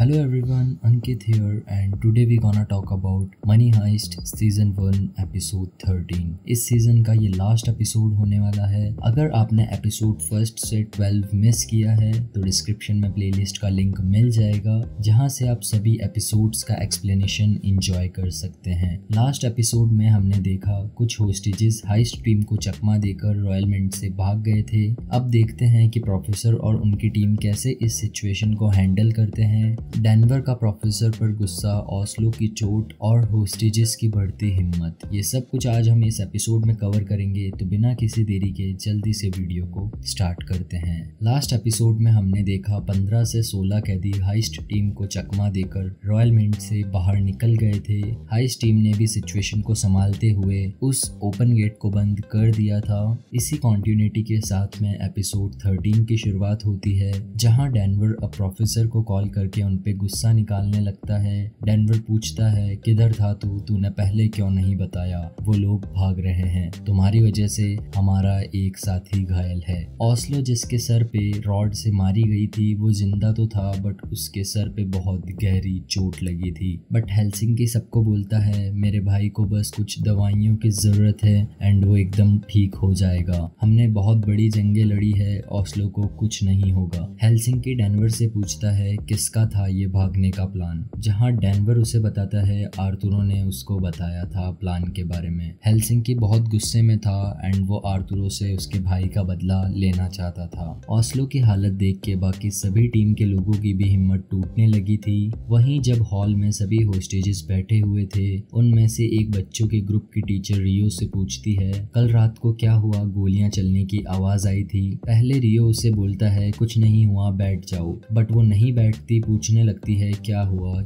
Hello everyone, Ankit here and today we gonna talk about Money Heist Season 1 Episode 13। इस season का ये last episode होने वाला है। अगर आपने एपिसोड 1 से 12 मिस किया है तो डिस्क्रिप्शन में प्लेलिस्ट का लिंक मिल जाएगा जहां से आप सभी एपिसोड्स का एक्सप्लेनेशन एंजॉय कर सकते हैं। लास्ट एपिसोड में हमने देखा कुछ होस्टेजेस हाइस्ट टीम को चकमा देकर रॉयल मिंट से भाग गए थे। अब देखते हैं कि प्रोफेसर और उनकी टीम कैसे इस सिचुएशन को हैंडल करते हैं। डेनवर का प्रोफेसर पर गुस्सा, ऑस्लो की चोट और होस्टेजेस की बढ़ती हिम्मत, ये सब कुछ आज हम इस एपिसोड में कवर करेंगे। तो बिना किसी देरी के जल्दी से वीडियो को स्टार्ट करते हैं। लास्ट एपिसोड में हमने देखा 15 से 16 कैदी हाइस्ट टीम को चकमा देकर रॉयल मिंट से बाहर निकल गए थे। हाइस्ट टीम ने भी सिचुएशन को संभालते हुए उस ओपन गेट को बंद कर दिया था। इसी कॉन्टिन्यूटी के साथ में एपिसोड 13 की शुरुआत होती है जहां डेनवर अब प्रोफेसर को कॉल करके उन पे गुस्सा निकालने लगता है। डेनवर पूछता है किधर था तूने पहले क्यों नहीं बताया? वो लोग भाग रहे हैं, तुम्हारी वजह से हमारा एक साथी घायल है। ऑस्लो जिसके सर पे रॉड से मारी गई थी वो जिंदा तो था बट उसके सर पे बहुत गहरी चोट लगी थी। बट हेल्सिंकी सबको बोलता है मेरे भाई को बस कुछ दवाइयों की जरूरत है एंड वो एकदम ठीक हो जाएगा। हमने बहुत बड़ी जंगें लड़ी है, ऑस्लो को कुछ नहीं होगा। हेल्सिंकी डेनवर से पूछता है किसका था ये भागने का प्लान, जहां डेनवर उसे बताता है आर्थुरो ने उसको बताया था प्लान के बारे में। हेल्सिंकी बहुत गुस्से में था एंड वो आर्थुरो से उसके भाई का बदला लेना चाहता था। ऑस्लो की हालत देख के बाकी सभी टीम के लोगों की भी हिम्मत टूटने लगी थी। वहीं जब हॉल में सभी होस्टेजेस बैठे हुए थे उनमें से एक बच्चों के ग्रुप की टीचर रियो से पूछती है कल रात को क्या हुआ, गोलियां चलने की आवाज आई थी। पहले रियो उसे बोलता है कुछ नहीं हुआ, बैठ जाओ, बट वो नहीं बैठती, पूछने लगती है क्या हुआ।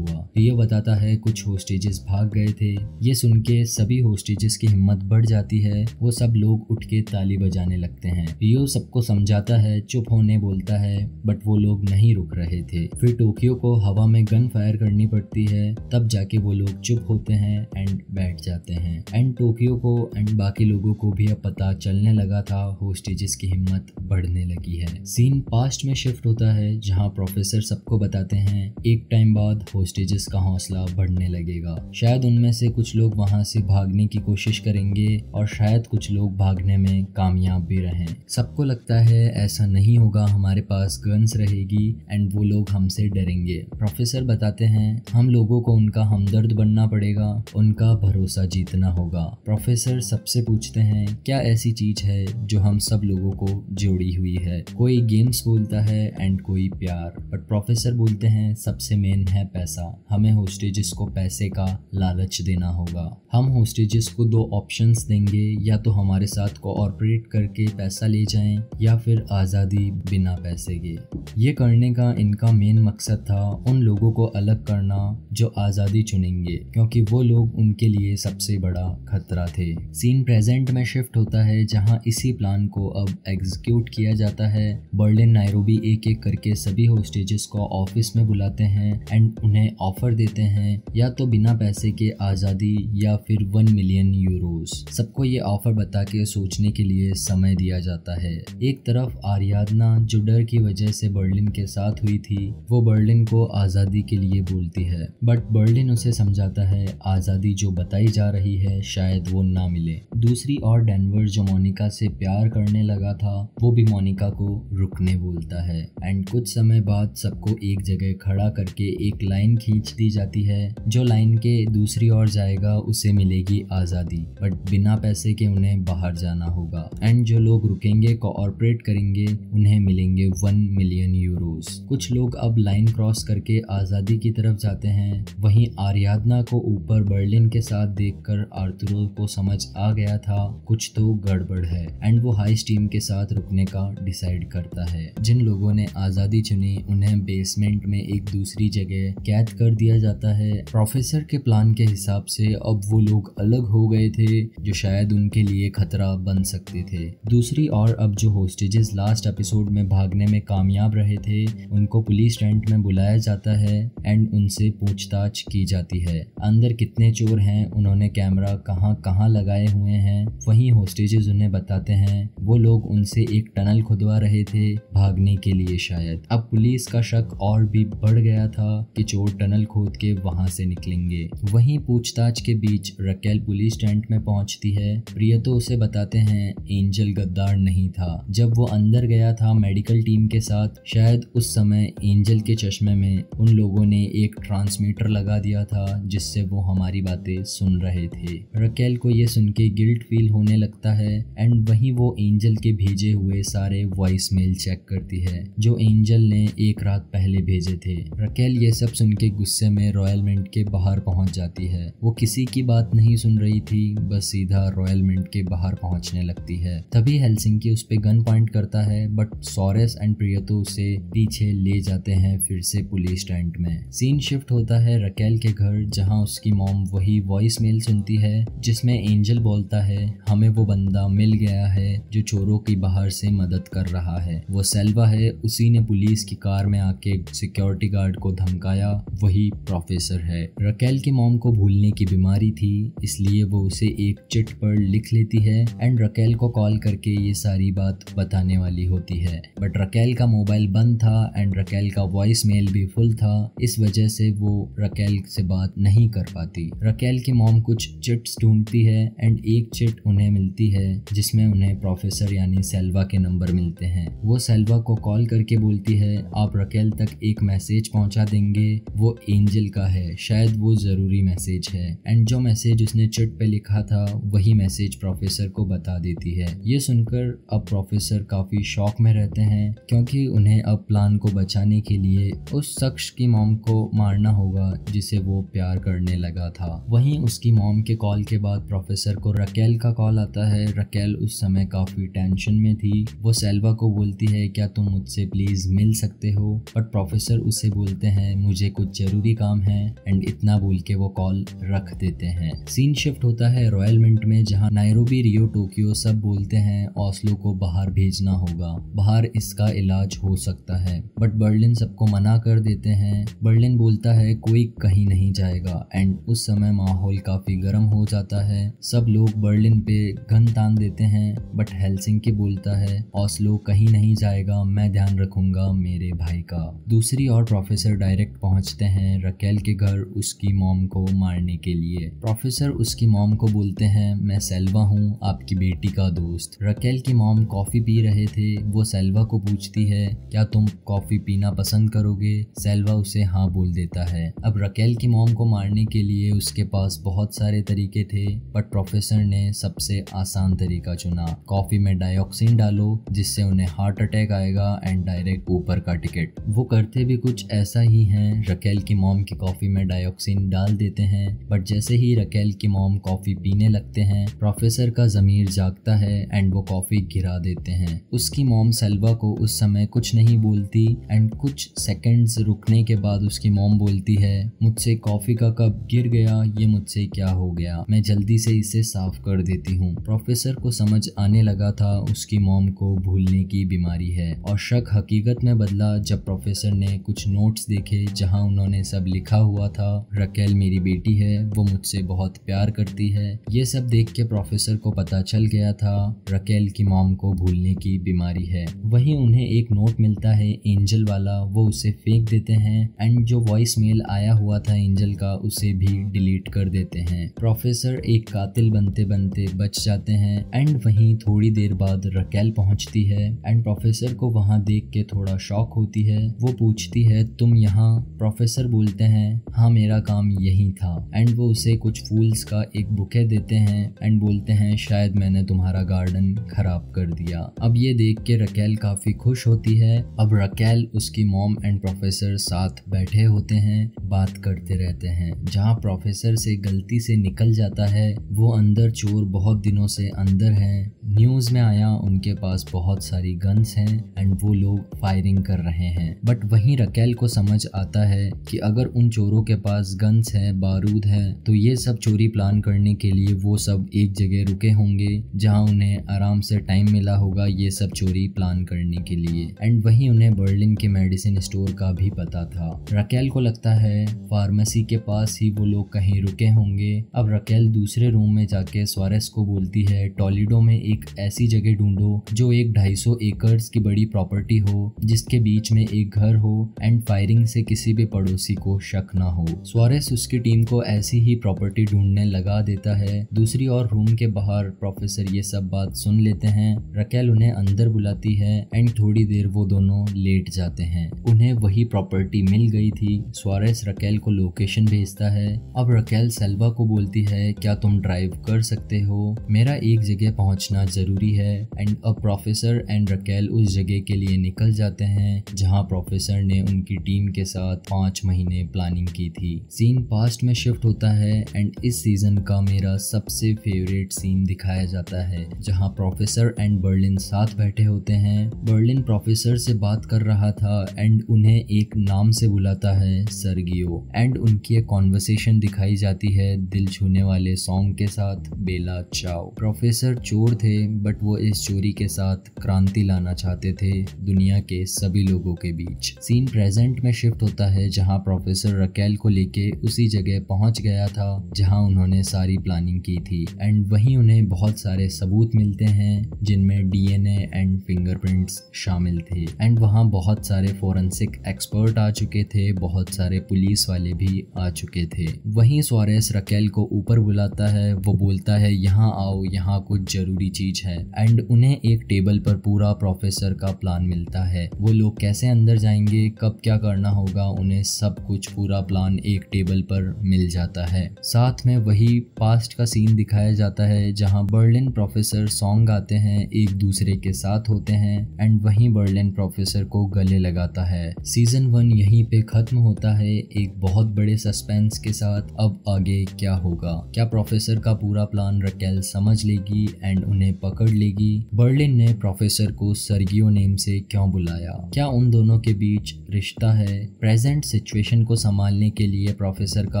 रियो बताता है कुछ होस्टेजेस भाग गए थे। ये सुन के सभी होस्टेजेस की हिम्मत बढ़ जाती है, वो सब लोग उठ के ताली बजाने लगते हैं। रियो सबको समझाता है, चुप होने बोलता है, बट वो लोग नहीं रुक रहे थे। फिर टोक्यो को हवा में गन फायर करनी पड़ती है, तब जाके वो लोग चुप होते हैं एंड बैठ जाते हैं। एंड टोक्यो को एंड बाकी लोगों को भी अब पता चलने लगा था होस्टेजेस की हिम्मत बढ़ने लगी है। सीन पास्ट में शिफ्ट होता है जहाँ प्रोफेसर सबको बताते हैं एक टाइम बाद होस्टेजेस का हौसला बढ़ने लगेगा। शायद उनमें से कुछ लोग वहां से भागने की कोशिश करेंगे और शायद कुछ लोग भागने में कामयाब भी रहें। सबको लगता है ऐसा नहीं होगा, हमारे पास गन्स रहेगी एंड वो लोग हमसे डरेंगे। प्रोफेसर बताते हैं हम लोगों को उनका हमदर्द बनना पड़ेगा, उनका भरोसा जीतना होगा। प्रोफेसर सबसे पूछते हैं क्या ऐसी चीज है जो हम सब लोगों को जोड़ी हुई है। कोई गेम्स बोलता है एंड कोई प्यार, बट प्रोफेसर बोलते हैं सबसे मेन है पैसा। हमें होस्टेजेस को पैसे का लालच देना होगा। हम होस्टेजेस को दो ऑप्शंस देंगे, या तो हमारे साथ कोऑपरेट करके पैसा ले जाएं या फिर आज़ादी बिना पैसे के। ये करने का इनका मेन मकसद था उन लोगों को अलग करना जो आज़ादी चुनेंगे, क्योंकि वो लोग उनके लिए सबसे बड़ा खतरा थे। सीन प्रेजेंट में शिफ्ट होता है जहां इसी प्लान को अब एग्जीक्यूट किया जाता है। बर्लिन नायरोबी एक एक करके सभी होस्टेजेस को ऑफिस में बुलाते हैं एंड उन्हें ऑफर देते हैं या तो बिना पैसे के आज़ादी या फिर 1 मिलियन यूरोस। सबको ये ऑफर बता के सोचने के लिए समय दिया जाता है। एक तरफ आरियादना जो डर की वजह से बर्लिन के साथ हुई थी, वो बर्लिन को आज़ादी के लिए बोलती है, बट बर्लिन उसे समझाता है आज़ादी जो बताई जा रही है शायद वो ना मिले। दूसरी ओर डेनवर जो मोनिका से प्यार करने लगा था वो भी मोनिका को रुकने बोलता है एंड कुछ समय बाद सबको एक जगह खड़ा करके एक लाइन खींच दी जाती है। जो लाइन के दूसरी ओर जाएगा उसे मिलेगी आज़ादी, बट बिना पैसे के उन्हें बाहर जाना होगा। एंड जो लोग रुकेंगे कोऑपरेट करेंगे उन्हें मिलेंगे 1 मिलियन यूरोस। कुछ लोग अब लाइन क्रॉस करके आज़ादी की तरफ जाते हैं। वहीं आरियादना को ऊपर बर्लिन के साथ देखकर आर्थुरो को समझ आ गया था कुछ तो गड़बड़ है एंड वो हाइस्ट टीम के साथ रुकने का डिसाइड करता है। जिन लोगों ने आज़ादी चुनी उन्हें बेसमेंट में एक दूसरी जगह कैद कर दिया जाता है। प्रोफेसर के प्लान के हिसाब से अब वो लोग अलग हो गए थे जो शायद उनके लिए खतरा बन सकते थे। दूसरी ओर अब जो होस्टेजेस लास्ट एपिसोड में भागने में कामयाब रहे थे उनको पुलिस टेंट में बुलाया जाता है एंड उनसे पूछताछ की जाती है। अंदर कितने चोर हैं, उन्होंने कैमरा कहाँ कहाँ लगाए हुए हैं। वहीं होस्टेजेस उन्हें बताते हैं वो लोग उनसे एक टनल खुदवा रहे थे भागने के लिए शायद। अब पुलिस का शक और भी बढ़ गया था कि चोर टनल खोद के वहां से निकलेंगे। वहीं पूछताछ के बीच रकेल पुलिस स्टैंड में पहुंचती है। प्रियतो उसे बताते हैं एंजल गद्दार नहीं था। जब वो अंदर गया था मेडिकल टीम के साथ, शायद उस समय एंजल के चश्मे में उन लोगों ने एक ट्रांसमीटर लगा दिया था जिससे वो हमारी बातें सुन रहे थे। रकेल को ये सुन के गिल्ट फील होने लगता है एंड वहीं वो एंजल के भेजे हुए सारे वॉइस मेल चेक करती है जो एंजल ने एक रात पहले भेजे थे। रकेल ये सब सुन के गुस्से में रॉयल मिंट के बाहर पहुंच जाती है। वो किसी की बात नहीं सुन रही थी, बस सीधा रॉयल मिंट के बाहर पहुंचने लगती है। तभी हेल्सिंकी उस पे गन पॉइंट करता है बट सोरेस एंड प्रियतो उसे पीछे ले जाते हैं फिर से पुलिस स्टैंड में। सीन शिफ्ट होता है रकेल के घर जहां उसकी मॉम वही वॉइस मेल सुनती है जिसमें एंजल बोलता है हमें वो बंदा मिल गया है जो चोरों की बाहर से मदद कर रहा है। वो सेल्वा है, उसी ने पुलिस की कार में आके सिक्योरिटी गार्ड को धमकाया, वही प्रोफेसर है। रकेल की मॉम को भूलने की बीमारी थी इसलिए वो उसे एक चिट पर लिख लेती है एंड रकेल को कॉल करके ये सारी बात बताने वाली होती है। बट रकेल का मोबाइल बंद था एंड रकेल का वॉइस मेल भी फुल था, इस वजह से वो रकेल से बात नहीं कर पाती। रकेल की मॉम कुछ चिट्स ढूंढती है एंड एक चिट उन्हें मिलती है जिसमें उन्हें प्रोफेसर यानी सेल्वा के नंबर मिलते हैं। वो सेल्वा को कॉल करके बोलती है आप रकेल तक एक मैसेज पहुंचा देंगे, वो एंजल का है, शायद वो जरूरी मैसेज है। एंड जो मैसेज उसने चिट पे लिखा था वही मैसेज प्रोफेसर को बता देती है। ये सुनकर अब प्रोफेसर काफी शॉक में रहते हैं क्योंकि उन्हें अब प्लान को बचाने के लिए उस शख्स की मॉम को मारना होगा जिसे वो प्यार करने लगा था। वहीं उसकी मॉम के कॉल के बाद प्रोफेसर को रकेल का कॉल आता है। रकेल उस समय काफी टेंशन में थी। वो सेल्वा को बोलती है क्या तुम मुझसे प्लीज मिल सकते हो, बट प्रोफेसर उससे बोलते हैं मुझे कुछ जरूरी काम है एंड इतना बोल के वो कॉल रख देते हैं। सीन शिफ्ट होता है रॉयल मिंट में जहां नायरोबी, रियो, टोक्यो सब बोलते हैं ओस्लो को बाहर भेजना होगा, बाहर इसका इलाज हो सकता है। बट बर्लिन सबको मना कर देते हैं। बर्लिन बोलता है कोई कहीं नहीं जाएगा एंड उस समय माहौल काफी गर्म हो जाता है। सब लोग बर्लिन पे गन तान देते हैं बट हेल्सिंकी बोलता है ओस्लो कहीं नहीं जाएगा, मैं ध्यान रखूंगा मेरे भाई का। दूसरी ओर प्रोफेसर डायरेक्ट पहुंचते हैं रकेल के घर उसकी मॉम को मारने के लिए। प्रोफेसर उसकी मॉम को बोलते हैं मैं सेल्वा हूँ, आपकी बेटी का दोस्त। रकेल की मॉम कॉफी पी रहे थे। वो सेल्वा को पूछती है क्या तुम कॉफी पीना पसंद करोगे। सेल्वा उसे हाँ बोल देता है। अब रकेल की मॉम को मारने के लिए उसके पास बहुत सारे तरीके थे बट प्रोफेसर ने सबसे आसान तरीका चुना, कॉफी में डाइऑक्सिन डालो जिससे उन्हें हार्ट अटैक आएगा एंड डायरेक्ट ऊपर का टिकट। वो करते भी कुछ ऐसा ही हैं। रकेल की मॉम की कॉफी में डाइऑक्सिन डाल देते हैं बट जैसे ही रकेल की मॉम कॉफी पीने लगते हैं प्रोफेसर का जमीर जागता है एंड वो कॉफी गिरा देते हैं। उसकी मॉम सेल्वा को उस समय कुछ नहीं बोलती एंड कुछ सेकंड्स रुकने के बाद उसकी मॉम बोलती है मुझसे कॉफी का कप गिर गया, ये मुझसे क्या हो गया, मैं जल्दी से इसे साफ कर देती हूँ। प्रोफेसर को समझ आने लगा था उसकी मॉम को भूलने की बीमारी है और शक हकीकत में बदला जब प्रोफेसर ने कुछ नोट्स देखे जहाँ उन्होंने सब लिखा हुआ था रकेल मेरी बेटी है, वो मुझसे बहुत प्यार करती है। ये सब देख के प्रोफेसर को पता चल गया था रकेल की मॉम को भूलने की बीमारी है। वहीं उन्हें एक नोट मिलता है एंजल वाला, वो उसे फेंक देते हैं एंड जो वॉइस मेल आया हुआ था एंजल का उसे भी डिलीट कर देते हैं। प्रोफेसर एक कातिल बनते बनते बच जाते हैं एंड वहीं थोड़ी देर बाद रकेल पहुंचती है एंड प्रोफेसर को वहां देख के थोड़ा शॉक होती है। वो पूछती है तुम यहाँ। प्रोफेसर बोलते हैं हाँ मेरा काम यही था एंड वो उसे कुछ फूल्स का एक बुके देते हैं एंड बोलते हैं शायद मैंने तुम्हारा गार्डन खराब कर दिया। अब ये देख के रकेल काफी खुश होती है। अब रकेल, उसकी मॉम एंड प्रोफेसर साथ बैठे होते हैं, बात करते रहते हैं। जहाँ प्रोफेसर से गलती से निकल जाता है वो अंदर चोर बहुत दिनों से अंदर हैं। न्यूज में आया उनके पास बहुत सारी गन्स हैं एंड वो लोग फायरिंग कर रहे हैं। बट वहीं रकेल को समझ आता है कि अगर उन चोरों के पास गन्स है, बारूद है, तो ये सब चोरी प्लान करने के लिए वो सब एक जगह रुके होंगे जहां उन्हें आराम से टाइम मिला होगा ये सब चोरी प्लान करने के लिए। एंड वहीं उन्हें बर्लिन के मेडिसिन स्टोर का भी पता था। रकेल को लगता है फार्मेसी के पास ही वो लोग कहीं रुके होंगे। अब रकेल दूसरे रूम में जाके सोरेस को बोलती है टोलेडो में एक एक ऐसी जगह ढूंढो जो एक 250 एकर्स की बड़ी प्रॉपर्टी हो, जिसके बीच में एक घर हो एंड फायरिंग से किसी भी पड़ोसी को शक ना हो। सुआरेस उसकी टीम को ऐसी ही प्रॉपर्टी ढूंढने लगा देता है। दूसरी ओर रूम के बाहर प्रोफेसर ये सब बात सुन लेते हैं। रकेल उन्हें अंदर बुलाती है एंड थोड़ी देर वो दोनों लेट जाते हैं। उन्हें वही प्रॉपर्टी मिल गई थी। सुआरेस रकेल को लोकेशन भेजता है। अब रकेल सेल्वा को बोलती है, क्या तुम ड्राइव कर सकते हो? मेरा एक जगह पहुंचना जरूरी है। एंड अब प्रोफेसर एंड रकेल उस जगह के लिए निकल जाते हैं जहां प्रोफेसर ने उनकी टीम के साथ 5 महीने प्लानिंग की थी। सीन पास्ट में शिफ्ट होता है एंड इस सीजन का मेरा सबसे फेवरेट सीन दिखाया जाता है जहां प्रोफेसर एंड बर्लिन साथ बैठे होते हैं। बर्लिन प्रोफेसर से बात कर रहा था एंड उन्हें एक नाम से बुलाता है, सर्गियो। एंड उनकी एक कॉन्वर्सेशन दिखाई जाती है दिल छूने वाले सॉन्ग के साथ, बेला चाओ। प्रोफेसर चोर थे बट वो इस चोरी के साथ क्रांति लाना चाहते थे दुनिया के सभी लोगों के बीच। सीन प्रेजेंट में शिफ्ट होता है जहां प्रोफेसर रकेल को लेके उसी जगह पहुंच गया था जहां उन्होंने सारी प्लानिंग की थी। एंड वहीं उन्हें बहुत सारे सबूत मिलते हैं जिनमें डीएनए एंड फिंगरप्रिंट्स शामिल थे। एंड वहां बहुत सारे फोरेंसिक एक्सपर्ट आ चुके थे, बहुत सारे पुलिस वाले भी आ चुके थे। वहीं सुआरेस रकेल को ऊपर बुलाता है। वो बोलता है, यहाँ आओ, यहाँ कुछ जरूरी चीज है। एंड उन्हें एक टेबल पर पूरा प्रोफेसर का प्लान मिलता है। वो लोग कैसे अंदर जाएंगे, कब क्या करना होगा, उन्हें सब कुछ पूरा प्लान एक टेबल पर मिल जाता है। साथ में वही पास्ट का सीन दिखाया जाता है जहां बर्लिन प्रोफेसर सॉन्ग गाते हैं, एक दूसरे के साथ होते हैं एंड वहीं बर्लिन प्रोफेसर को गले लगाता है। सीजन 1 यहीं पे खत्म होता है एक बहुत बड़े सस्पेंस के साथ। अब आगे क्या होगा? क्या प्रोफेसर का पूरा प्लान रकेल समझ लेगी एंड उन्हें पकड़ लेगी? बर्लिन ने प्रोफेसर को सर्गियो नेम से क्यों बुलाया? क्या उन दोनों के बीच रिश्ता है? प्रेजेंट सिचुएशन को संभालने के लिए प्रोफेसर का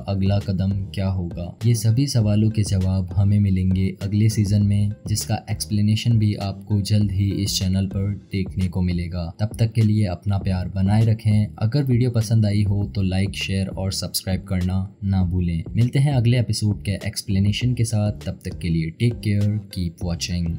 अगला कदम क्या होगा? ये सभी सवालों के जवाब हमें मिलेंगे अगले सीजन में, जिसका एक्सप्लेनेशन भी आपको जल्द ही इस चैनल पर देखने को मिलेगा। तब तक के लिए अपना प्यार बनाए रखें। अगर वीडियो पसंद आई हो तो लाइक, शेयर और सब्सक्राइब करना ना भूलें। मिलते हैं अगले एपिसोड के एक्सप्लेनेशन के साथ। तब तक के लिए टेक केयर, कीप वॉचिंग।